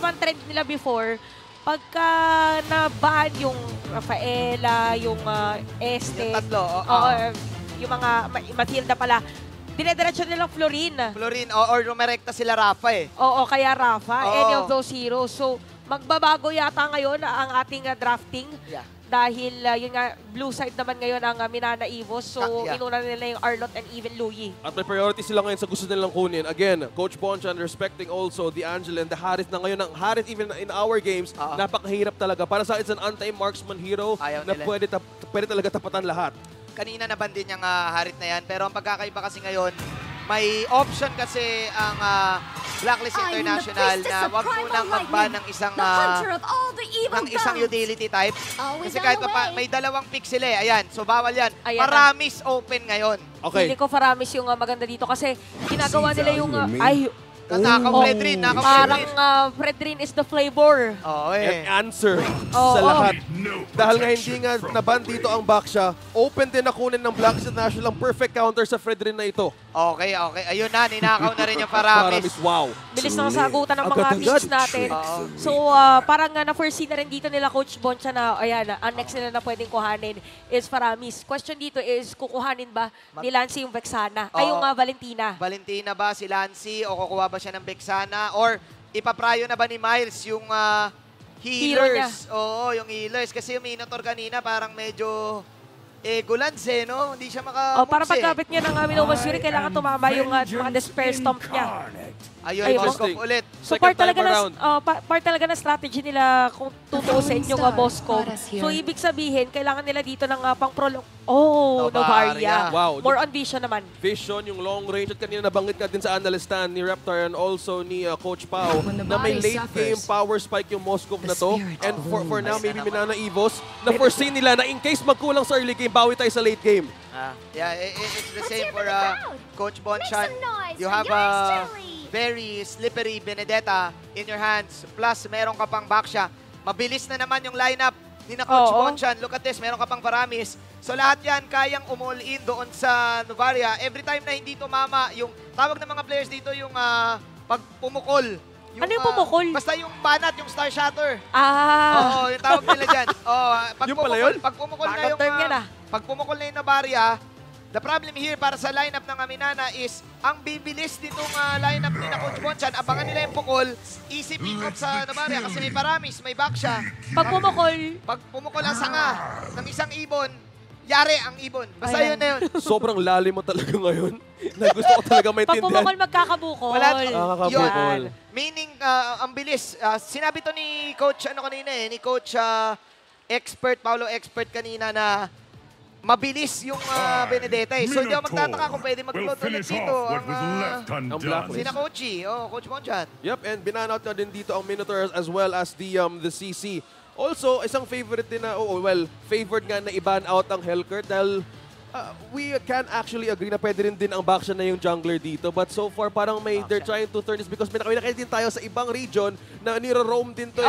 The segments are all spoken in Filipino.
naman trend nila before, pagka na-ban yung Rafaela, yung Este, Yung tatlo, yung mga Matilda pala, dinediretso nilang Florin. Florin, or rumerekta sila Rafa eh. Oo, kaya Rafa, any of those heroes. So, magbabago yata ngayon ang ating drafting. Yeah. Dahil yun nga, blue side naman ngayon ang MNNE Evos. So, inuna nila yung Arlott and even Louie. At may priority sila ngayon sa gusto nilang kunin. Again, Coach Bonchan respecting also the Angela and the Harith na ngayon. Ang Harith even in our games, napakahirap talaga. Para sa it's an anti-marksman hero na pwede talaga tapatan lahat. Kanina naban din yung Harith na yan. Pero ang pagkakaiba kasi ngayon, may option kasi ang Blacklist International na wag munang mag-ban ng isang utility type. Kasi kahit may dalawang pick sila eh. Ayan, so bawal yan. Paramis open ngayon. Okay. Hindi ko Paramis yung maganda dito kasi ginagawa nila yung... Naka-Fredrin, parang Fredrin is the flavor. And answer sa lahat. Dahil nga hindi nga naban dito ang Baksha, open din na kunin ng Blacklist International ang perfect counter sa Fredrin na ito. Okay. Ayun na, ninakaw na rin yung Paramis. Wow. Bilis ng sagutan ng mga picks natin. So, parang na-foresee na rin dito nila Coach Boncha na, ayan, ang next nila na pwedeng kuhanin is Paramis. Question dito is, kukuhanin ba ni Lancy yung Vexana? Ay, yung Valentina. Valentina ba si Lancy o kukuha ba siya ng Vexana? Or ipaprayo na ba ni Miles yung healers? Oo, yung healers. Kasi yung Minotaur kanina parang medyo... Gulans no? Hindi siya maka-moves para pagkabit niya ng Minotaur Fury, kailangan tumama yung mga Despair Stomp niya. Ayun, Moskov ulit. So part talaga na strategy nila kung tutuusin yung Moskov. So ibig sabihin, kailangan nila dito ng pang-prolong. Novaria. Wow. More on Vision naman. Vision, yung long range. At kanina nabanggit ka din sa Analystan ni Reptar and also ni Coach Pao na may late game power spike yung Moskov na to. And for now, maybe Minana Evos, na foresee nila na in case magkulang sa early game, bawi tayo sa late game. Yeah, it's the same for Coach Bonchan. You have a very slippery Benedetta in your hands. Plus, meron ka pang Baksha. Mabilis na naman yung lineup ni na Coach Bonchan. Look at this, meron ka pang Paramis. So lahat yan kayang umall-in doon sa Novaria. Every time na hindi tumama, yung tawag ng mga players dito yung pagpumukol. Ano yung pumukol? Basta yung banat, yung Star Shatter. Oo, yung tawag nila dyan. Yung pala yun? Pag pumukol na yung Novaria, the problem here para sa lineup ng Aminana is ang bibilis nitong lineup ni na Coach Bonchan. Abangan nila yung pukol, easy pick-up sa Novaria kasi may Paramis, may Baksha. Pag pumukol ang sanga ng isang ibon, yari ang ibon. Basta yun na yun. Sobrang lalim mo talaga ngayon. Na gusto ko talaga maintindihan. Pag pumukol, magkakabukol. Magkakabukol. Meaning, ang bilis. Sinabi to ni Coach, ni Coach Expert, Paolo Expert kanina na mabilis yung Benedetta eh. So hindi ako magtataka kung pwede mag-load ulit dito ang Blacklist. sina Coachy, Coach Bonchan. Yep, and binanout na din dito ang Minotaurs as well as the CC. Also, isang favorite din na, favored nga na i-ban out ang Hellcurt dahil we can actually agree na pwede rin din ang Baksha na yung jungler dito. But so far, parang they're trying to turn this because may nakita din tayo sa ibang region na niro-roam din to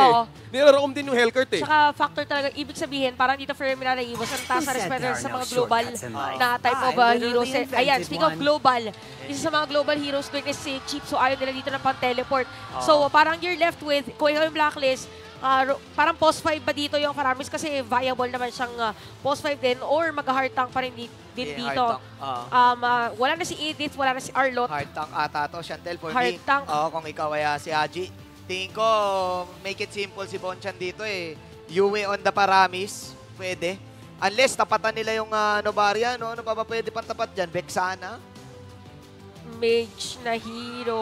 Niro-roam din yung Hellcurt eh. Tsaka factor talaga, ibig sabihin, parang dito for MNNE Evos, ang taas na respeto sa mga global na type of heroes. Ayan, speaking of global, isa sa mga global heroes doon is si Cheap, so ayaw nila dito ng pang-teleport. So parang you're left with, kung ikaw yung Blacklist, parang post 5 ba dito yung Paramis kasi viable naman siyang post 5 din or mag-hard tank pa rin dito. Wala na si Edith, wala na si Arlott. Hard tank ata to, Chantel, for hard me. Tank. Kung ikaw ay si Haji. Tingin ko, make it simple si Bonchan dito eh. Yue on the Paramis, pwede. Unless tapatan nila yung Novaria, no? Ano pa ba pwede pang tapat dyan? Vexana? Mage na hero.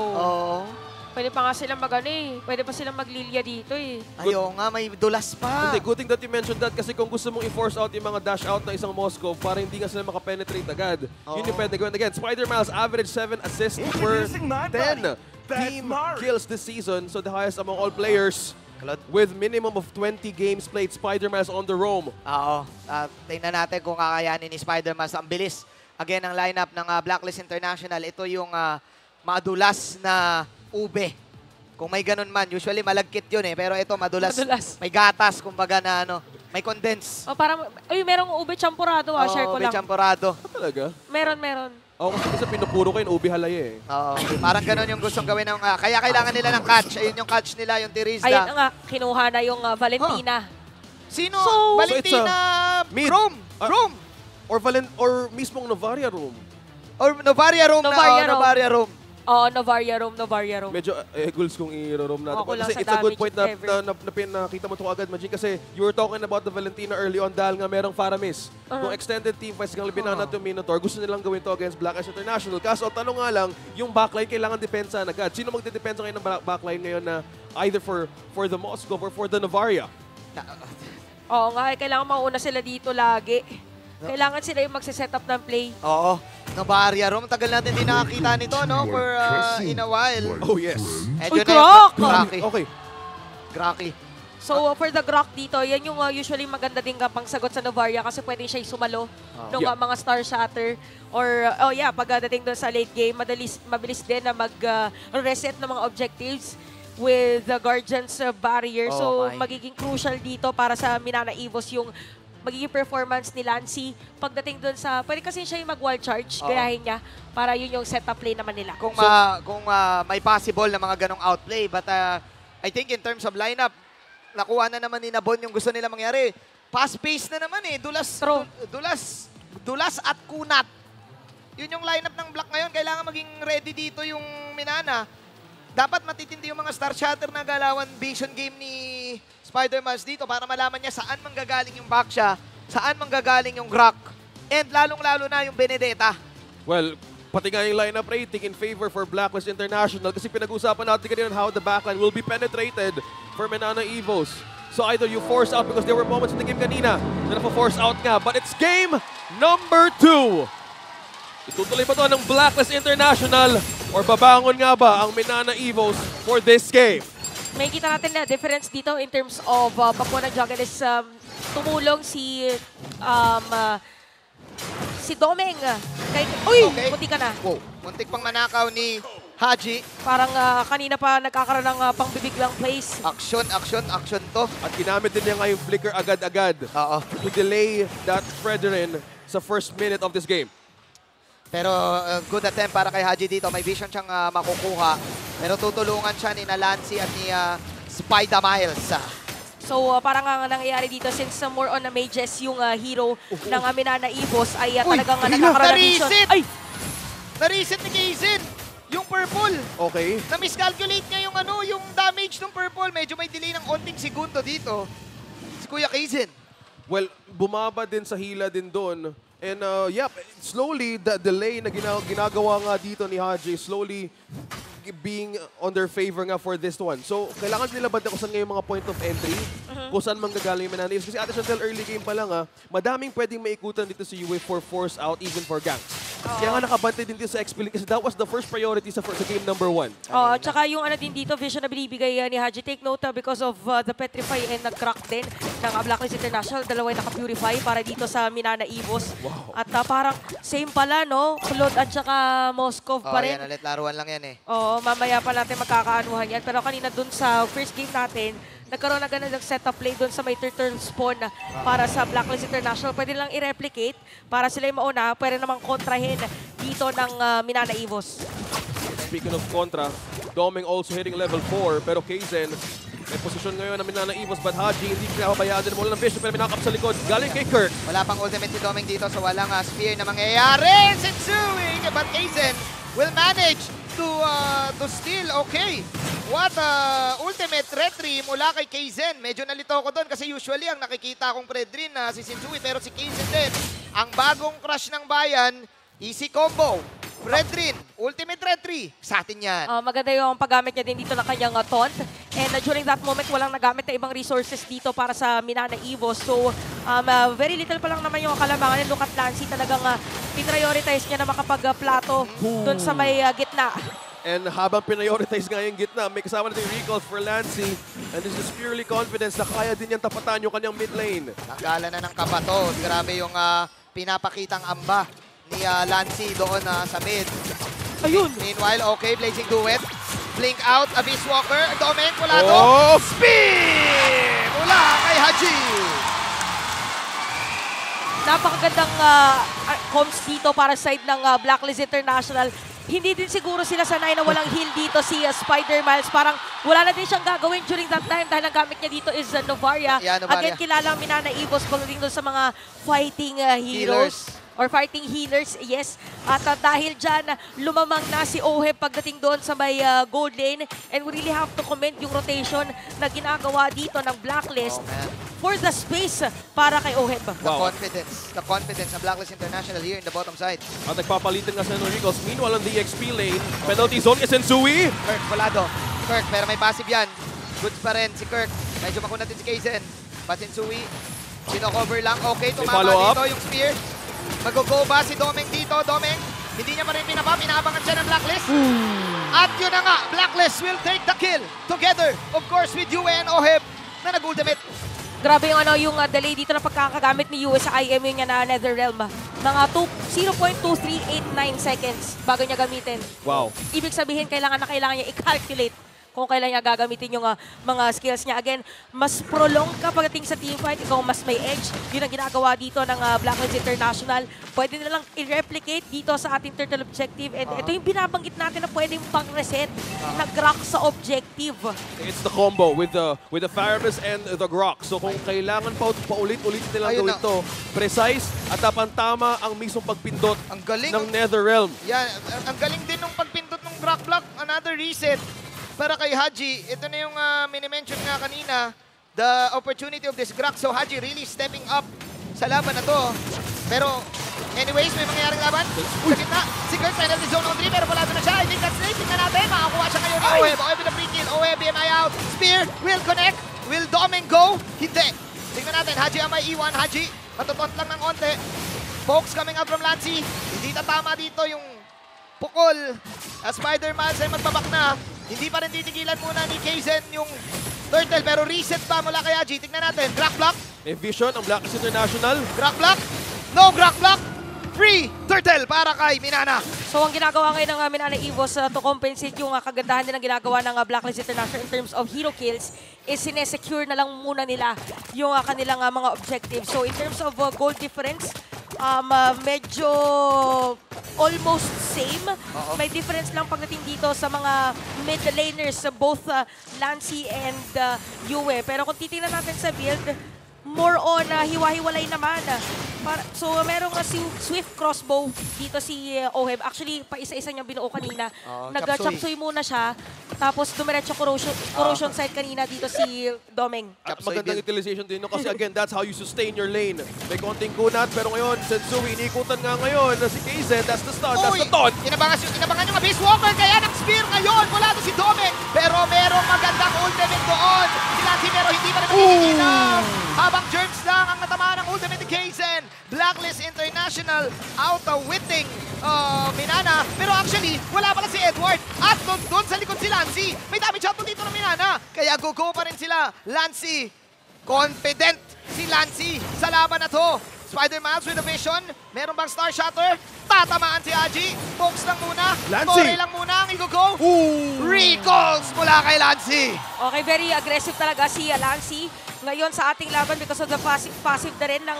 Pwede pa nga silang pwede pa silang maglilya dito eh. Ayaw nga, may dulas pa. Hindi, good thing that you mentioned that kasi kung gusto mong i-force out yung mga dash out ng isang Moskov para hindi nga sila makapenetrate agad. Yun yung pwede gawin. Again, Spider-Miles average 7 assists per 10 team kills this season. So the highest among all players with minimum of 20 games played. Spider-Miles on the roam. Tingnan natin kung kakayanin ni Spider-Miles. Ang bilis. Again, ang lineup ng Blacklist International. Ito yung madulas na ube. Kung may ganun man, usually malagkit yun eh. Pero ito, madulas. May gatas, kumbaga na may condense. Parang, merong ube champurado share ko lang. Ube champurado. Talaga? Meron. Oo, kasi pinupuro kayo, ubi halaya eh. Oo, parang ganun yung gustong gawin ng... kaya kailangan nila ng catch. Ayun yung catch nila, yung Tirizda. Ayun nga, kinuha na yung Valentina. Sino? So, Valentina mid. Rome. Rome. Or mismong Novaria Room. Or Novaria Rome Novaria Rome. Oo, Novaria Rome. Medyo goals kung i-roam natin. Ako lang Kasi sa it's a good damage point na nakita mo ito agad, Majin. Kasi you were talking about the Valentina early on dahil nga merong Faramis. Kung extended team fights kang binana to Minotaur, gusto nilang gawin to against Black Ice International. Kaso tanong nga lang, yung backline kailangan depensa agad. Sino magdedepensa ngayon ng backline ngayon na either for the Moscow or for the Novaria? Oo nga, kailangan mauna sila dito lagi. Kailangan sila yung magsiset up ng play. Oo. Novaria Rome, tagal natin din nakakita nito, no? For in a while. Oh, yes. Uy, Grok! Okay. Graki. So, for the Grok dito, yan yung usually maganda din pang sagot sa Novaria kasi pwede siya sumalo ng mga Star Shatter. Or, pagdating doon sa late game, mabilis din na mag-reset ng mga objectives with the Guardian's barrier. So, magiging crucial dito para sa MNNE Evos yung magiging performance ni Lancy pagdating doon sa... Pwede kasi siya yung mag-wall charge, gayahin niya, para yun yung setup play naman nila. Kung may possible na mga ganong outplay, but I think in terms of lineup, nakuha na naman ni Nabon yung gusto nila mangyari. Fast-paced na naman eh. Dulas at kunat. Yun yung lineup ng Black ngayon. Kailangan maging ready dito yung MNNE. Dapat matitindi yung mga Star Shatter na galawan vision game ni Spider-Man dito para malaman niya saan manggagaling yung Baksha, saan manggagaling yung Grok, and lalong-lalo na yung Benedetta. Well, pati nga yung lineup rating in favor for Blacklist International kasi pinag-usapan natin kanina on how the backline will be penetrated for MNNE Evos. So either you force out because there were moments in the game kanina na napo-force out nga, but it's game number 2. Itutuloy ba ito ng Blacklist International or babangon nga ba ang MNNE Evos for this game? May kita natin na difference dito in terms of pagkuha ng jungle is tumulong si Domeng. Muntik ka na. Wow, muntik pang manakaw ni Haji. Parang kanina pa nagkakaroon ng pangbibiglang plays. Action to. At ginamit din niya nga yung flicker agad-agad to delay that Fredrin sa first minute of this game. Pero good attempt para kay Haji dito. May vision siyang makukuha. Pero tutulungan siya ni Lancy at ni Spider-Miles. So parang ang nangyayari dito since more on the mages yung hero ng MNNE Evos ay talagang nagkakaroon ng vision. Na-reset ni Kaizen yung purple. Okay. Na-miscalculate niya yung damage ng purple. Medyo may delay ng konting segundo dito. Si Kuya Kaizen. Well, bumaba din sa hila din doon. And slowly, the delay na ginagawa nga dito ni Haji, slowly being on their favor nga for this one. So, kailangan nila banda kung saan nga yung mga point of entry, kung saan manggagaling yung MNNE. Kasi atin until early game pa lang madaming pwedeng maikutan dito si UA for force out, even for ganks. Kaya nga nakabante din dito sa XP kasi that was the first priority sa game number 1. Tsaka yung din dito, vision na binibigay ni Haji. Take note because of the Petrify and nag-crack din ng Blacklist International. Dalawa yung naka-purify para dito sa MNNE Evos. Wow. At parang same pala, no? Kulod at saka Moscow pa rin. Yan ulit, laruan lang yan eh. Mamaya pa natin magkakaanuhan yan. Pero kanina dun sa first game natin, nagkaroon na ganun ng setup play dun sa may turtle spawn para sa Blacklist International. Pwede lang i-replicate para sila yung mauna. Pwede namang kontrahin dito ng MNNE Evos. Speaking of kontra, Domeng also hitting level 4. Pero Kaizen, may posisyon ngayon ng MNNE Evos. But Haji, hindi pinapabayaan din mula ng vision. Pero minakap sa likod. Galing kay Kirk. Wala pang ultimate si Domeng dito. So walang spear na mangyayari. Sensui! But Kaizen will manage to steal. Okay. What ultimate retry mula kay Kaizen. Medyo nalito ko doon kasi usually ang nakikita kong Fredrin na si Sensui pero si Kaizen din. Ang bagong crush ng bayan, easy combo. Fredrin, ultimate retry. Sa atin yan. Maganda yung paggamit niya din dito ng kanyang taunt. And during that moment, walang nagamit na ibang resources dito para sa MNNE Evos. So, very little pa lang naman yung kalamangan. Look at Lancy, talagang prioritize niya na makapag-plato doon sa may gitna. And habang prioritize nga yung gitna, may kasama natin yung recall for Lancy. And this is purely confidence na kaya din niyang tapatan yung kanyang mid lane. Nakala na ng kabato. Grabe yung pinapakitang amba ni Lancy doon sa mid. Ayun! Meanwhile, okay, Blazing Duet. Blink out, Abyss Walker. Domeng, mula to. Spin! Mula kay Haji. napakagandang comms dito para sa side ng Blacklist International. Hindi din siguro sila sanay na walang heal dito si Spider Miles. Parang wala na din siyang gagawin during that time dahil ang gamit niya dito is Novaria. Yeah, Novaria. Again, kilala ang MNNNE Evos pagdating doon sa mga fighting heroes. Or fighting healers, yes. At dahil dyan, lumamang na si Oheb pagdating doon sa may gold lane. And we really have to commend yung rotation na ginagawa dito ng Blacklist for the space para kay Oheb. Wow. The confidence ng Blacklist International here in the bottom side. At nagpapalitan nga sa Noricos. Meanwhile, on the XP lane, penalty zone kay Sensui. Kirk, volado. Kirk, pero may passive yan. Goods pa rin si Kirk. Medyo makuna din si Kaizen. Patsinsui, sino-cover lang. Okay, tumama dito yung spear. Mag-go ba si Domeng dito? Domeng, hindi niya pa rin pinaabangan siya ng Blacklist. At yun na nga, Blacklist will take the kill together, of course, with Yue and Oheb na nag-ultimate. Grabe yung delay dito na pagkakagamit ni Yue sa IMU niya na Netherrealm. Mga 0.2389 seconds bago niya gamitin. Wow. Ibig sabihin, kailangan niya i-calculate kung kailan niya gagamitin yung mga skills niya. Again, mas prolong ka pagdating sa teamfight, ikaw mas may edge. Yun ang ginagawa dito ng Blacklist International. Pwede na lang i-replicate dito sa ating turtle objective. And ito yung binabanggit natin na pwedeng pang-reset, nag-rock sa objective. It's the combo with the Faramis and the Grok. So kung kailangan paulit-ulit nilang gawin ito, precise at tama ang mismong pagpindot ng Netherrealm. Yeah, ang galing din ng pagpindot ng Grok block. Another reset. Para kay Haji, ito na yung mini-mention nga kanina, the opportunity of this Grok. So Haji really stepping up sa laban na to. Pero anyways, may mangyayaring laban. Sa gitna, si Kurt penalty zone on 3 pero wala na siya. I think that's safe. Tingnan natin, makakuha siya ngayon ni Oheb. Oheb with a free kill. Oheb, BMI out. Spear will connect. Will Domeng go? Hindi. Tingnan natin, Haji ang may iwan. Haji, matutot lang ng onte. Folks coming out from Lancy. Hindi tatama dito yung pukol. Spider-Man ay magbabak na. Hindi pa rin titigilan muna ni Kaizen yung turtle pero reset pa mula kay Haji. Tingnan natin. Grok block. May vision ang Blacklist International. Grok block. No Grok block. Free turtle para kay MNNNE. So ang ginagawa ngayon ng MNNNE Evos to compensate yung kagandahan din ng ginagawa ng Blacklist International in terms of hero kills is sinesecure na lang muna nila yung kanilang mga objectives. So in terms of goal difference, medyo almost same. May difference lang pagdating dito sa mga mid laners, both Lancy and Yue. Pero kung titingnan natin sa build, more on hiwa-hiwalay naman. So merong si Swift Crossbow dito si Oheb. Actually, pa isa-isa niyang binuo kanina. Nag-chapsuy muna siya. Tapos dumiretso corrosion side kanina dito si Domeng. At magandang utilization din, no? Kasi again, that's how you sustain your lane. May konting kunat, pero ngayon, Sensui, iniikutan nga ngayon na si Kaizen. That's the stun, that's the taunt. Inabangan yung Abyss Walker, kaya ng-spear ngayon mula to si Domeng. Pero merong magandang ultimate doon. Si Lancy pero hindi pa naman tinigilan. Habang Jerks lang ang natamaan ng ultimate ni Kaizen. Blacklist International out-witting MNNNE. Pero actually, wala pala si Edward. At doon sa likod si Lancy. May damage output dito ng MNNNE. Kaya go pa rin sila. Lancy, confident si Lancy sa laban na to. Spider-Man with a vision. Meron bang Star Shatter? Tatamaan si Haji. Focus lang muna. Kore lang muna ang i-go. Recalls mula kay Lancy. Okay, very aggressive talaga si Lancy. Ngayon sa ating laban because of the passive na rin ng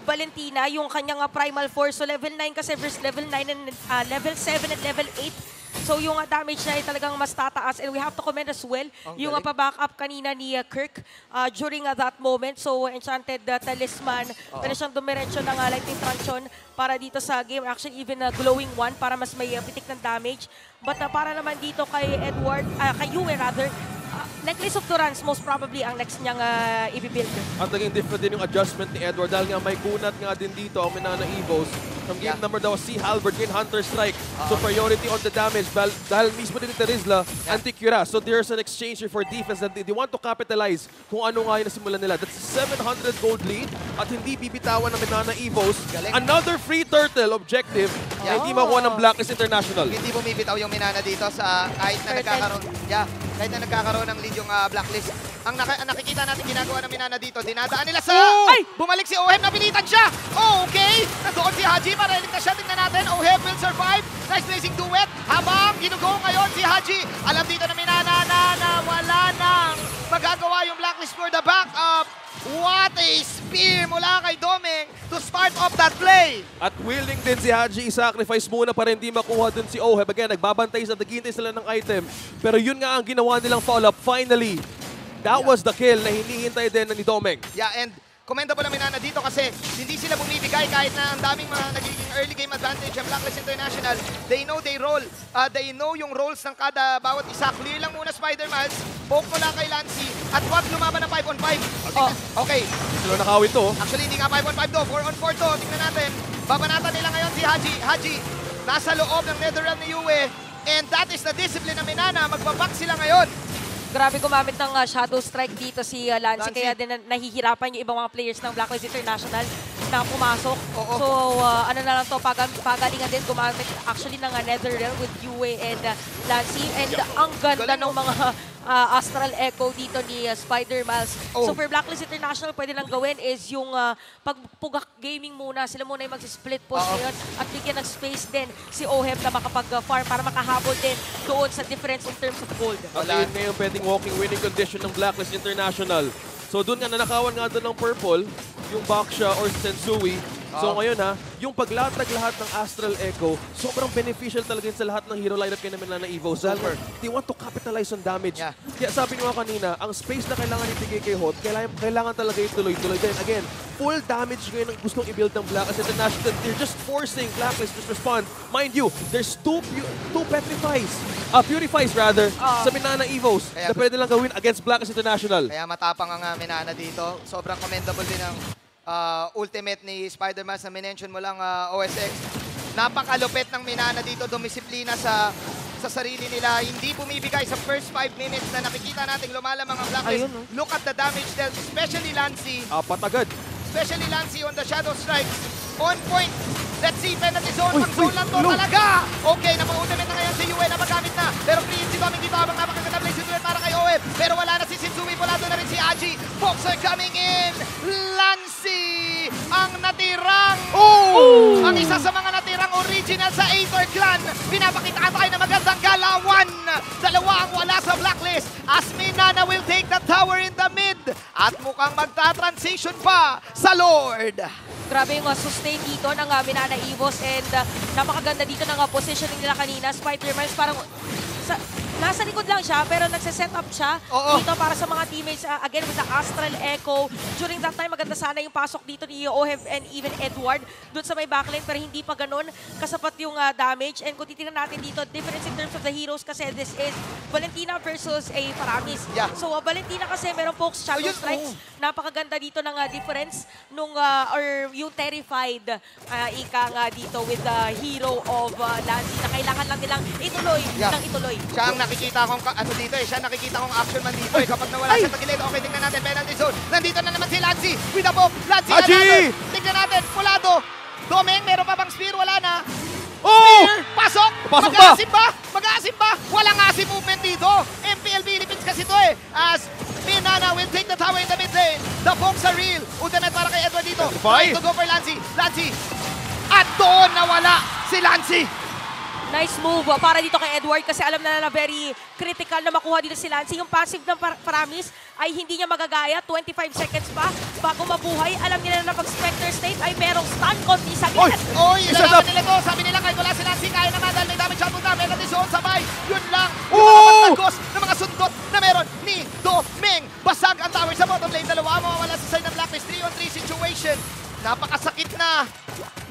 Valentina, yung kanyang primal force. So level 9 kasi versus level 9 and level 7 and level 8. So yung damage niya ay talagang mas tataas. And we have to commend as well yung pa-back up kanina ni Kirk during that moment. So Enchanted Talisman, pwede siyang dumiretso ng Lightning Truncheon para dito sa game. Actually even Glowing One para mas may pitik ng damage. But para naman dito kay Edward, kay Yue rather, Necklace of Durance most probably ang next niyang i-build. At naging different din yung adjustment ni Edward dahil nga may kunat nga din dito ang MNNNE Evos. From game number daw, si Halberd gain Hunter Strike. Superiority on the damage dahil mismo din ni Terizla, anti-Cura. So there's an exchange for defense that they want to capitalize kung ano nga yung nasimulan nila. That's 700 gold lead at hindi bibitawan ng MNNNE Evos. Another free turtle objective na hindi makuha ng Blacklist International. Hindi bumibitaw yung MNNNE dito sa kahit na nagkakaroon. Kahit na nagkakaroon ng lead yung Blacklist. Ang nakikita natin ginagawa ng MNNNE dito, dinadaan nila sa... Ay! Bumalik si Oheb, napilitan siya! Oh, okay! Nandoon si Haji para iligtas siya. Tingnan natin, Oheb will survive. Nice blazing duet. Habang ginugo ngayon si Haji. Alam dito ng MNNNE na wala nang magagawa yung Blacklist Blacklist for the backup. What a spear mula kay Domeng to start off that play. At willing din si Haji i-sacrifice muna para hindi makuha dun si Oheb. Again, nagbabantay sa naghihintay sila ng item. Pero yun nga ang ginawa nilang follow-up. Finally, that was the kill na hinihintay din ni Domeng. Yeah, and commendable namin na dito kasi hindi sila bumibigay kahit na ang daming mga nagiging early game advantage ang Blacklist International. They know they roll. They know yung roles ng kada bawat isa. Clear lang muna Spider-Mans. Poke mo lang kay Lancy. At wag lumaban ng 5 on 5. Okay. Sila nakawin to. Actually, hindi nga 5 on 5 to. 4 on 4 to. Tingnan natin. Babanatan nila ngayon si Haji. Haji, nasa loob ng Netherrealm ni Yue. And that is the discipline ng Minana. Magbaback sila ngayon. Grabe gumamit ng Shadow Strike dito si Lancy, kaya din nahihirapan yung ibang mga players ng Blacklist International na pumasok. So ano na lang to, pagalingan din gumamit actually ng Netherrealm with Yue and Lancy. And ang ganda ng mga Astral Echo dito ni Spider-Miles. So for Blacklist International, pwede lang gawin is yung pagpugak gaming muna. Sila muna yung mag-split push ngayon at bigyan ng space din si Oheb na makapag-farm para makahabol din doon sa difference in terms of gold. At ayun ngayon pwedeng walking winning condition ng Blacklist International. So doon nga, nanakawan nga doon ng purple, yung Baksha or Sensui. So ngayon yung paglatag lahat ng Astral Echo, sobrang beneficial talaga sa lahat ng hero lineup kay namin na Evo. Zalmer, they want to capitalize on damage. Kaya sabi nyo kanina, ang space na kailangan ibigay kay Hot, kailangan talaga ituloy-tuloy. Then again, full damage ngayon ang gustong i-build ng Blacklist International. They're just forcing Blacklist to respond. Mind you, there's two purifies rather, sa Minana Evos na pwede lang gawin against Blacklist International. Kaya matapang ang Minana dito. Sobrang commendable din ang ultimate ni Spider-Man na minention mo lang OSX. Napakalupit ng Minana dito, dumisiplina sa sarili nila. Hindi bumibigay sa first 5 minutes na nakikita nating lumalamang ang Blacklist. Look at the damage dealt, especially Lancy. Patagad. Especially Lancy on the Shadow Strike. On point. Let's see, penalty zone. Pang-zone lang to talaga. Okay, napang-ultimate na ngayon si Yue na magamit na. Pero free si Doming dito habang napakaganda play si Duet para kay Oeb. Pero wala na si Sensui. Volado na rin si Haji. Boxer coming in. Lancy ang natirang. Ang isa sa mga natirang original sa Aether Clan. Pinapakitaan tayo na magandang galawan. Dalawa ang wala sa Blacklist. As Minana will take the tower in the mid. At mukhang magta-transition pa sa Lord. Grabe yung sustain dito ng Minana Evos and napakaganda dito ng positioning nila kanina. Spider-Man parang nasa likod lang siya pero nagse-set up siya dito para sa mga teammates again with the Astral Echo. During that time, maganda sana yung pasok dito ni Oheb and even Edward doon sa may backline pero hindi pa ganun kasapat yung damage. And kung titignan natin dito, difference in terms of the heroes kasi this is Valentina versus a Paramis. So Valentina kasi meron folks Shadow Strikes. Napakaganda dito ng difference nung or yung Terrified ika nga dito with the hero of Lancy na kailangan lang nilang ituloy ng ituloy. Siya ang nakikita kong ano dito siya nakikita kong action man dito kapag nawala sa tagilid. Okay, tingnan natin penalty zone. Nandito na naman si Lancy with the bomb. Lancy another. Tingnan natin, Pulado. Domeng, meron pa bang spear? Wala na. Spear, pasok! Mag-aasim ba? Mag-aasim ba? Walang asim movement dito. MPL Philippines kasi to As Minana will take the tower in the mid lane. The bombs are real. Ultimate para kay Edward dito. Trying to go for Lancy. Lancy. At doon nawala si Lancy. Nice move para dito kay Edward kasi alam na very critical na makuha dito si Lancy. Yung passive ng Paramis ay hindi niya magagaya. 25 seconds pa bago mabuhay. Alam nila na pag Spectre State ay merong stun konti sa gilid. Ilalaban nila to. Sabi nila kahit wala si Lancy, kaya naman dahil may damage shot punta. Penalty zone sabay. Yun lang. Yung mga pagtagos ng mga sundot na meron ni Domeng. Basag ang tower sa bottom lane. Dalawa mawawala sa side ng Blacklist. 3-on-3 situation. Napakasakit na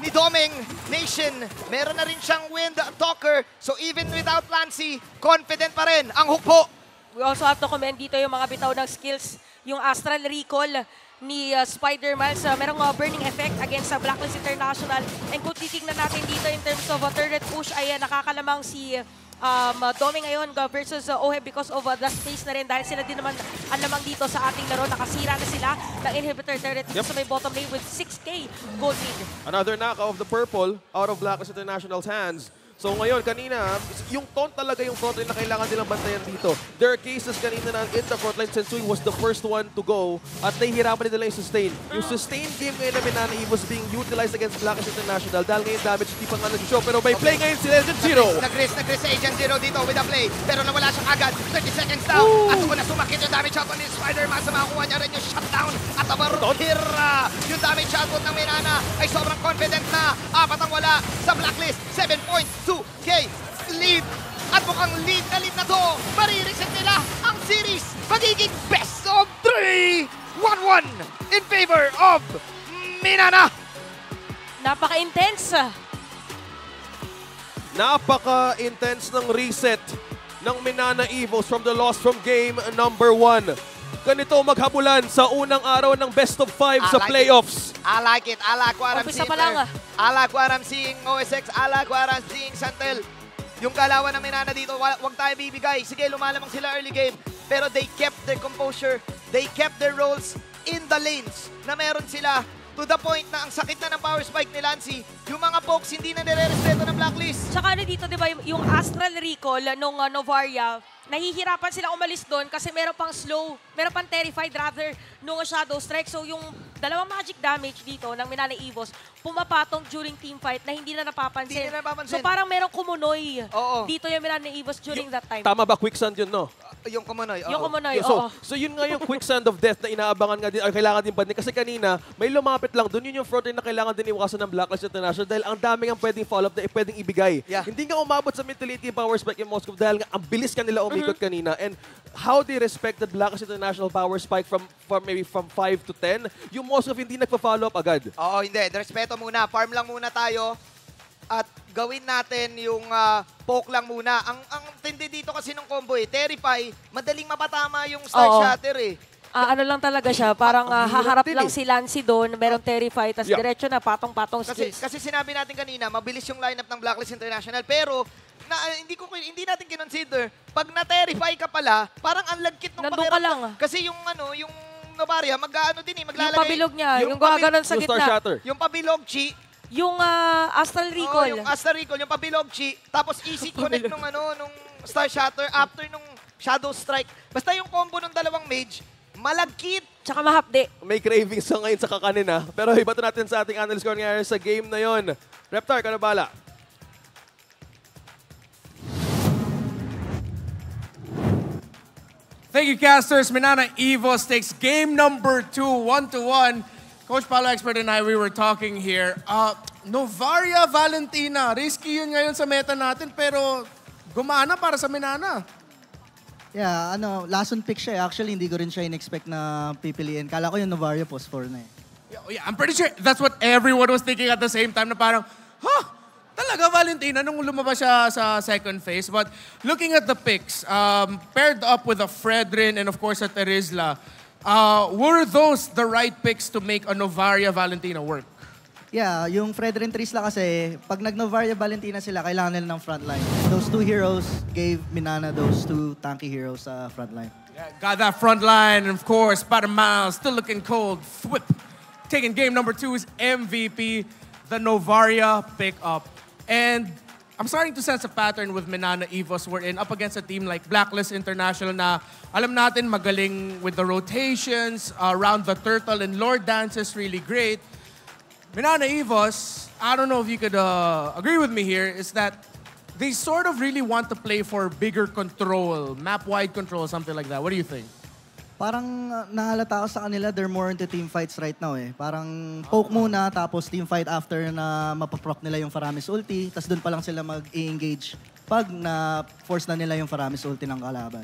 ni Domeng Nation. Meron na rin siyang Wind Talker. So even without Lancy, confident pa rin ang hukbo. We also have to commend dito yung mga bitaw ng skills. Yung Astral Recall ni Spider-Miles. Merong burning effect against Blacklist International. And kung titignan natin dito in terms of turret push ay nakakalamang si Domeng ngayon versus Oheb because of the space na rin dahil sila din naman ang lamang dito sa ating laro. Nakasira na sila ng inhibitor turret sa may bottom lane with 6k gold lead. Another knock of the purple out of Blacklist International's hands. So ngayon, kanina, yung taunt talaga yung frontline na kailangan nilang bantayan dito. There are cases kanina na in the frontline, Sensui was the first one to go at nahihirapan nila yung sustain. Yung sustain game ngayon na MNNE was being utilized against Blackers International dahil ngayon damage hindi pa nga nag-show. Pero may play ngayon si Agent Zero. Nag-risk si Agent Zero dito with a play. Pero nawala siyang agad. 30 seconds down. At kung na sumakit yung damage output ni Spider-Man sa makakuha niya rin yung shutdown. At Abarukira. Yung damage output ng MNNE ay sobrang confident na. Apat ang wala sa blacklist. 7.2k lead. At mukhang lead na to. Marireset nila ang series. Magiging best of 3. 1-1 in favor of MNNE. Napaka-intense. Napaka-intense ng reset ng MNNE Evos from the loss from game number 1. Ganito maghabulan sa unang araw ng best of 5 sa playoffs. I like it. I like what I'm Umpisa seeing pa lang, there. I like what I'm seeing, OSX. I like what I'm seeing, Santel. Yung kalawan ng MNNE dito, wag tayo bibigay. Sige, lumalamang sila early game. Pero they kept their composure. They kept their roles in the lanes na meron sila. To the point na ang sakit na ng power spike ni Lancy, yung mga pokes hindi na nire-respeto ng blacklist. Tsaka ano dito, di ba, yung Astral Recall nung Novaria, nahihirapan sila umalis doon kasi meron pang slow, meron pang terrified rather nung Shadow Strike. So yung dalawang magic damage dito ng MNNE Evos, pumapatong during team fight na hindi na napapansin. Hindi na napapansin. So parang merong kumunoy dito yung MNNE Evos during that time. Tama ba quicksand yun, no? Yung kumunoy. Yung kumunoy, So yun nga yung quicksand of death na inaabangan nga din, ay kailangan din bandin. Kasi kanina, may lumapit lang doon, yun yung frontline na kailangan din iwasan ng Blacklist International dahil ang dami nga pwedeng follow-up na pwedeng ibigay. Yeah. Hindi nga umabot sa mentality yung power spike in Moscow dahil nga ang bilis ka nila umikot kanina. And how they respected Blacklist International power spike from maybe from 5 to 10, yung Moscow hindi nagpa-follow up agad. Oo, hindi. Respeto muna. Farm lang muna tayo. At gawin natin yung poke lang muna. Ang tindi dito kasi ng combo Terrify, madaling mapatama yung Star Shatter eh. Ano lang talaga siya, parang haharap lang si Lancy doon, merong Terrify, tas diretso na patong-patong skills. Kasi sinabi natin kanina, mabilis yung lineup ng Blacklist International, pero hindi natin kinonsider, pag na-Terrify ka pala, parang ang lagkit ng Nandun ka lang. Kasi yung Novaria, maglalagay. Yung pabilog niya, yung gaganon sa Yung Star gitna. Shatter. Yung pabilog chi, Yung Astral Recall. yung Astral Recall, yung pabilog chi, tapos easy connect nung Star Shatter after nung Shadow Strike. Basta yung combo ng dalawang mage, malagkit. Tsaka mahapde. May cravings sa ngayon sa kakanin ha. Pero ibato natin sa ating analyst score ngayon sa game na yon. Reptar, ka na bala? Thank you, casters. MNNE Evos takes game number 2, 1-1. Coach Paolo Expert and I, we were talking here. Novaria Valentina, risky yun ngayon sa meta natin, pero gumana para sa MNNE. Yeah, last on pick siya. Actually, hindi ko rin siya in-expect na pipiliin. Kala ko yung Novaria post 4 na eh. Yeah, I'm pretty sure that's what everyone was thinking at the same time na parang, talaga Valentina nung lumabas siya sa second phase. But looking at the picks, paired up with a Fredrin and of course a Terizla, were those the right picks to make a Novaria Valentina work? Yeah, yung Fredrin Trisla kasi, pag nag-Novaria Valentina sila, kailangan nila ng frontline. Those two heroes gave MNNE those two tanky heroes sa frontline. Yeah, got that front line, and of course, Miles still looking cold. Thwip, taking game number 2's MVP, the Novaria pickup. And I'm starting to sense a pattern with MNNE Evos. We're up against a team like Blacklist International na alam natin magaling with the rotations, around the turtle, and Lord Dance is really great. MNNE Evos, I don't know if you could agree with me here, is that they sort of really want to play for bigger control, map-wide control, something like that. What do you think? Parang nahalata ko sa kanila, they're more into team fights right now eh. Parang poke muna, tapos team fight after na mapaproc nila yung Faramis ulti, tapos doon pa lang sila mag-i-engage pag na-force na nila yung Faramis ulti ng kalaban.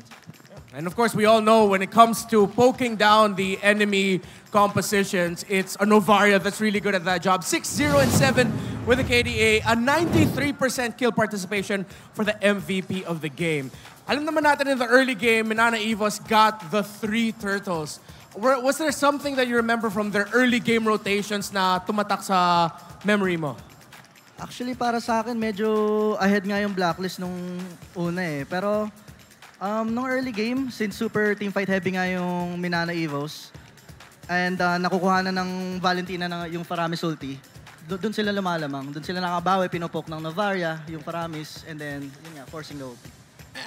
And of course, we all know when it comes to poking down the enemy compositions, it's a Novaria that's really good at that job. 6-0 and 7 with a KDA, a 93% kill participation for the MVP of the game. Alam naman natin in the early game, MNNE Evos got the 3 turtles. Was there something that you remember from their early game rotations na tumatak sa memory mo? Actually, para sa akin, medyo ahead nga yung Blacklist nung una eh. Pero nung early game, since super teamfight heavy nga yung MNNE Evos, and nakukuha na ng Valentina yung Faramis ulti, doon sila lumalamang. Doon sila nakabawi, pinopoke ng Novaria, yung Paramis, and then, yun nga, forcing the ulti.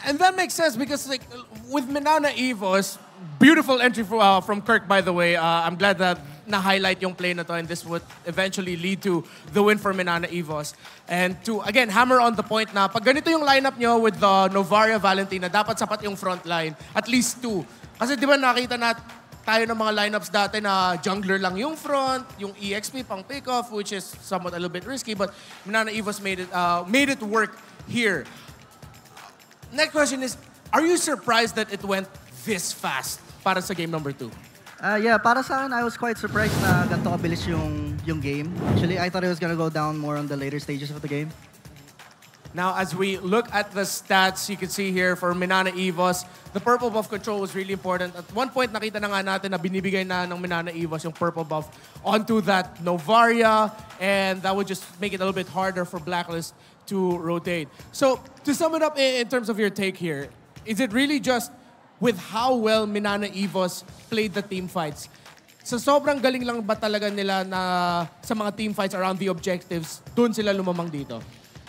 And that makes sense because like with MNNE EVOS, beautiful entry from Kirk, by the way. I'm glad that na-highlight yung play na to, and this would eventually lead to the win for MNNE EVOS. And to, again, hammer on the point na pag ganito yung lineup nyo with the Novaria Valentina, dapat sapat yung front line, at least 2. Kasi di ba nakita na tayo ng mga lineups dati na jungler lang yung front, yung EXP pang pick-off, which is somewhat a little bit risky, but MNNE EVOS made it work here. Next question is, are you surprised that it went this fast para sa game number 2? Yeah, para sa akin, I was quite surprised na ganito kabilis yung game. Actually, I thought it was gonna go down more on the later stages of the game. Now, as we look at the stats, you can see here for MNNE EVOS, the purple buff control was really important. At one point, nakita na nga natin na binibigay na ng MNNE EVOS yung purple buff onto that Novaria, and that would just make it a little bit harder for Blacklist to rotate. So, to sum it up in terms of your take here, is it really just with how well MNNE EVOS played the team fights? So sobrang galing lang ba talaga nila na sa mga team fights around the objectives, dun sila lumamang dito?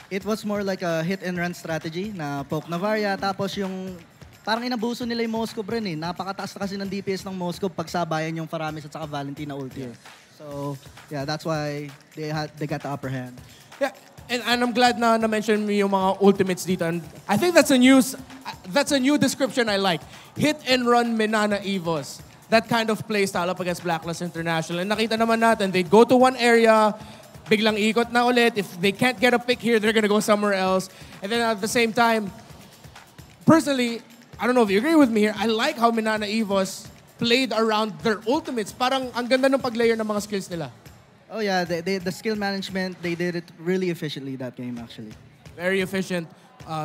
It was more like a hit-and-run strategy na poke Novaria, tapos yung parang inabuso nila yung Moskov rin eh. Napakataas na kasi ng DPS ng Moskov pag sabayan yung Paramis at saka Valentina ulti. Yeah. So, yeah, that's why they got the upper hand. Yeah. And I'm glad na na-mention mo yung mga ultimates dito. And I think that's a new description I like. Hit and run MNNE EVOS. That kind of play style up against Blacklist International. And nakita naman natin, they go to one area, biglang ikot na ulit. If they can't get a pick here, they're gonna go somewhere else. And then at the same time, personally, I don't know if you agree with me here, I like how MNNE EVOS played around their ultimates. Parang ang ganda ng pag-layer ng mga skills nila. Oh yeah, the skill management, they did it really efficiently that game actually. Very efficient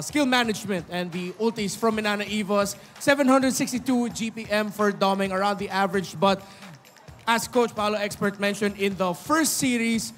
skill management and the ultis from MNNE EVOS. 762 GPM for doming around the average, but as Coach Paolo Expert mentioned in the first series,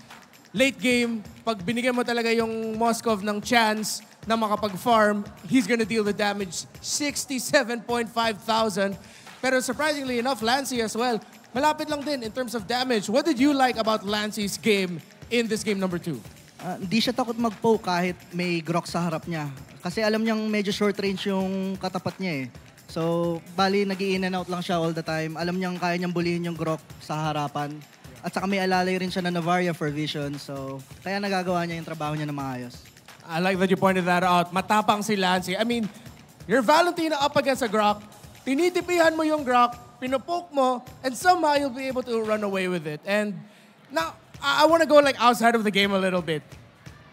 late game, pag binigyan mo talaga yung Moskov ng chance na makapag-farm, he's gonna deal the damage 67.5 thousand. Pero surprisingly enough, Lancy as well, malapit lang din in terms of damage. What did you like about Lancy's game in this game number 2? Hindi siya takot mag-poke kahit may grok sa harap niya. Kasi alam niyang medyo short range yung katapat niya eh. So, bali, nag-i-in and out lang siya all the time. Alam niyang kaya niyang bulihin yung grok sa harapan. At saka may alalay rin siya na Novaria for vision. So, kaya nagagawa niya yung trabaho niya na maayos. I like that you pointed that out. Matapang si Lancy. I mean, your Valentina up against a grok, tinitipihan mo yung grok, pinopoke mo, and somehow you'll be able to run away with it. And now, I want to go like outside of the game a little bit.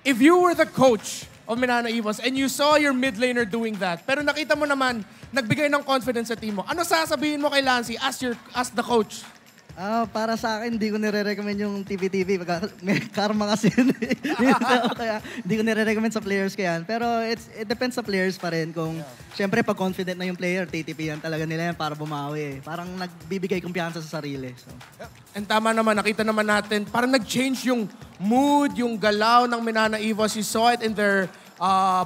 If you were the coach of MNNE EVOS and you saw your mid laner doing that, pero nakita mo naman, nagbigay ng confidence sa team mo, ano sasabihin mo kay Lancy as the coach? Para sa akin, hindi ko nire-recommend yung TV-TV. May karma kasi yun. Kaya hindi ko nire-recommend sa players ko yan. Pero it depends sa players pa rin. Kung syempre pag confident na yung player, TTP yan talaga nila yan para bumawi. Parang nagbibigay kumpiyansa sa sarili. So. And tama naman, nakita naman natin, parang nag-change yung mood, yung galaw ng MNNE EVOS. You saw it in their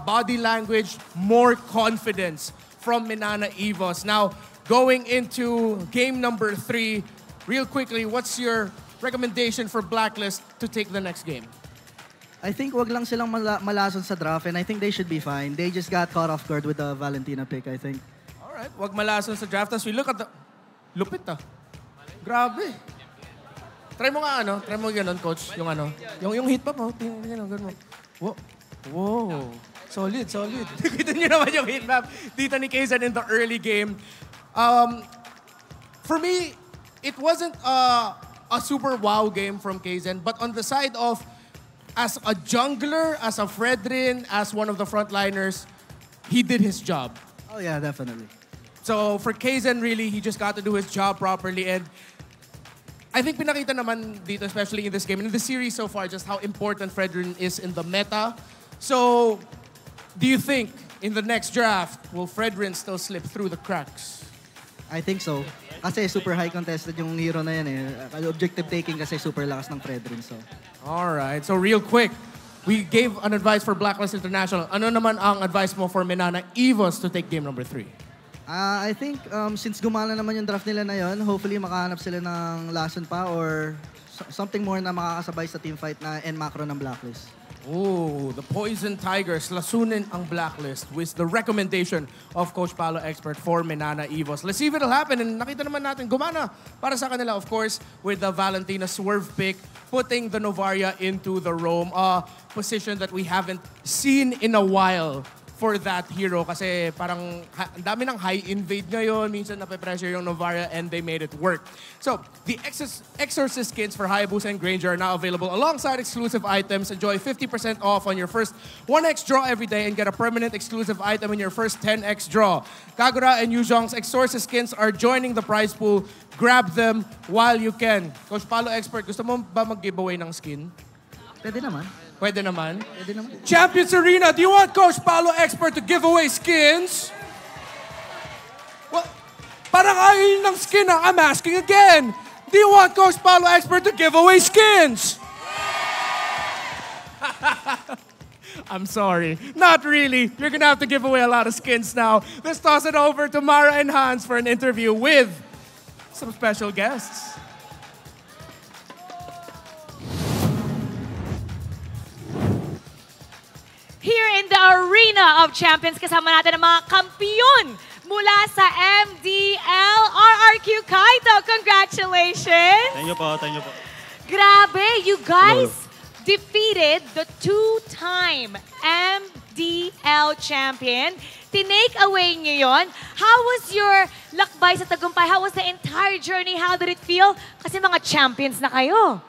body language, more confidence from MNNE EVOS. Now, going into game number 3, real quickly, what's your recommendation for Blacklist to take the next game? I think wag lang silang malason sa draft and I think they should be fine. They just got caught off guard with the Valentina pick, I think. Alright, wag malason sa draft. As we look at the... Lupit Grabe. Try mo nga try mo ganun, coach. Yung yung hit pa mo. Ganun mo. Whoa. Solid. Kita niyo naman yung hit map dito ni Kaysen in the early game. For me, it wasn't a super wow game from Kaysen, but on the side of as a jungler, as a Fredrin, as one of the frontliners, he did his job. Oh yeah, definitely. So for Kaysen, really, he just got to do his job properly. And I think pinakita naman dito, especially in this game, and in the series so far, just how important Fredrin is in the meta. So, do you think in the next draft, will Fredrin still slip through the cracks? I think so. Kasi super high contested yung hero na yan eh. Objective taking kasi super lakas ng Fredrin. So. Alright, so real quick, we gave an advice for Blacklist International. Ano naman ang advice mo for MNNE EVOS to take game number 3? I think since gumana naman yung draft nila na yon, hopefully makahanap sila ng lesson pa or something more na makakasabay sa teamfight na end macro ng Blacklist. Ooh, the Poison Tigers lasunin ang Blacklist with the recommendation of Coach Paolo Expert for MNNNE EVOS. Let's see if it'll happen. And nakita naman natin, gumana para sa kanila, of course, with the Valentina swerve pick, putting the Novaria into the roam, a position that we haven't seen in a while for that hero kasi parang ang dami ng high invade ngayon, minsan nape-pressure yung Novaria and they made it work. So, the Exorcist skins for Hayabusa and Granger are now available alongside exclusive items. Enjoy 50% off on your first 1x draw every day and get a permanent exclusive item in your first 10x draw. Kagura and Yuzhong's Exorcist skins are joining the prize pool. Grab them while you can. Coach Paolo Expert, gusto mo ba mag-giveaway ng skin? Pwede naman. Pwede naman. Pwede naman. Champions Arena, do you want Coach Paolo Expert to give away skins? Well, parang ayaw ng skin na. I'm asking again. Do you want Coach Paolo Expert to give away skins? I'm sorry. Not really. You're gonna have to give away a lot of skins now. Let's toss it over to Mara and Hans for an interview with some special guests. Here in the Arena of Champions, kasama natin ang mga kampiyon mula sa MDL, RRQ Kaito. Congratulations! Thank you po, thank you po. Grabe, you guys defeated the two-time MDL champion. Tinake away niyo yun. How was your lakbay sa tagumpay? How was the entire journey? How did it feel? Kasi mga champions na kayo.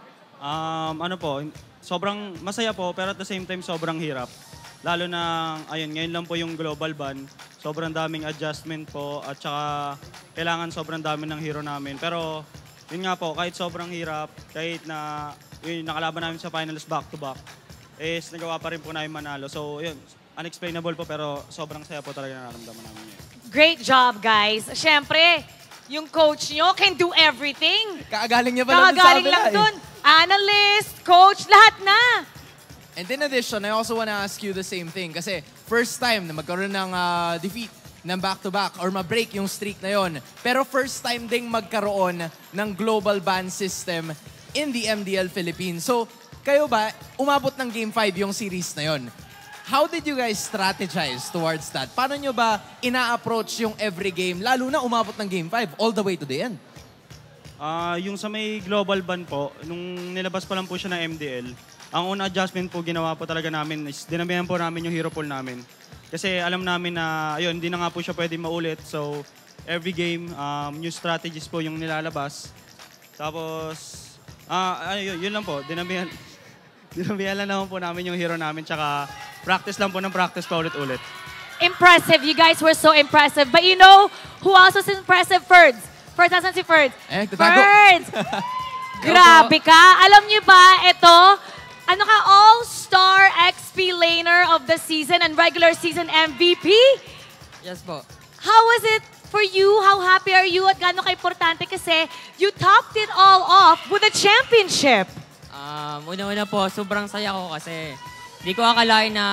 Ano po, sobrang masaya po, pero at the same time, sobrang hirap. Lalo na, ayun, ngayon lang po yung global ban. Sobrang daming adjustment po at saka kailangan sobrang dami ng hero namin. Pero yun nga po, kahit sobrang hirap, kahit na yun, nakalaban namin sa finals back-to-back, is nagawa pa rin po namin manalo. So yun, unexplainable po pero sobrang saya po talaga nararamdaman namin yun. Great job, guys. Siyempre, yung coach nyo can do everything. Kaagaling niya pala Kakagaling lang dun. Analyst, coach, lahat na. And in addition, I also want to ask you the same thing. Kasi first time na magkaroon ng defeat ng back-to-back or ma-break yung streak na yon. Pero first time ding magkaroon ng global ban system in the MDL Philippines. So, kayo ba, umabot ng Game 5 yung series na yon? How did you guys strategize towards that? Paano nyo ba ina-approach yung every game, lalo na umabot ng Game 5 all the way to the end? Yung sa may global ban po, nung nilabas pa lang po siya ng MDL, ang unang adjustment po ginawa po talaga namin is dinamihan po namin yung hero pool namin. Kasi alam namin na, ayun, hindi na nga po siya pwede maulit. So, every game, new strategies po yung nilalabas. Tapos, yun lang po, dinamihan lang naman po namin yung hero namin. Tsaka, practice lang po ng practice pa ulit-ulit. Impressive. You guys were so impressive. But you know who else was impressive? Ferds. Ferds, asan si Ferds? Ferds! Grabe ka. Alam niyo ba, ito, ano ka, all-star XP laner of the season and regular season MVP? Yes po. How was it for you? How happy are you? At gaano ka-importante kasi you topped it all off with a championship. Una-una po, sobrang saya ko kasi hindi ko akalain na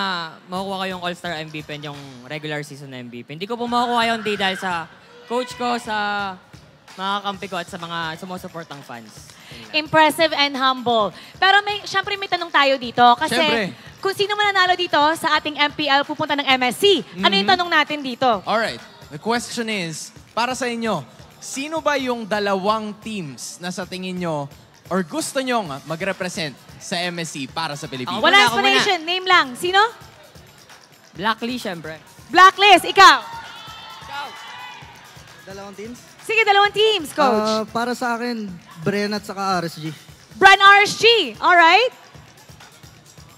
makukuha ko yung all-star MVP and yung regular season MVP. Hindi ko po makukuha yung day dahil sa coach ko, sa mga kampi ko at sa mga sumusuportang fans. Impressive and humble. Pero syempre may tanong tayo dito. Kasi kung sino mananalo dito sa ating MPL, pupunta ng MSC. Ano yung tanong natin dito? Alright. The question is, para sa inyo, sino ba yung dalawang teams na sa tingin nyo or gusto nyong mag-represent sa MSC para sa Pilipinas? Wala explanation. Name lang. Sino? Blacklist, syempre. Blacklist. Ikaw? Dalawang teams? Sige, dalawang teams, coach. Para sa akin, Bren at saka RSG. Bren RSG. Alright.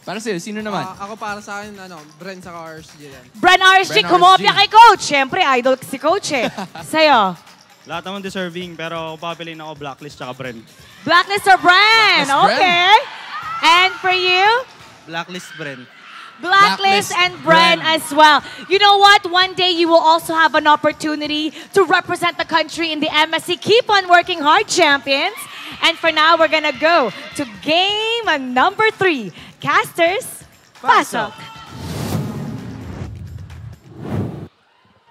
Para sa'yo, sino naman? Ako para sa akin, Bren sa RSG din. Bren RSG, kumopya kay coach. Siyempre, idol si coach eh. Sa'yo? Lahat naman deserving, pero papiliin ako Blacklist tsaka Bren. Blacklist or Bren? Okay. And for you? Blacklist, Bren. Blacklist and Bren as well. You know what? One day you will also have an opportunity to represent the country in the MSC. Keep on working hard, champions. And for now, we're gonna go to game number 3. Casters, pasok!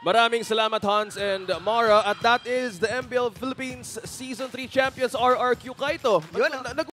Maraming salamat, Hans and Mara. At that is the MPL Philippines Season 3 champions, RRQ Kaito.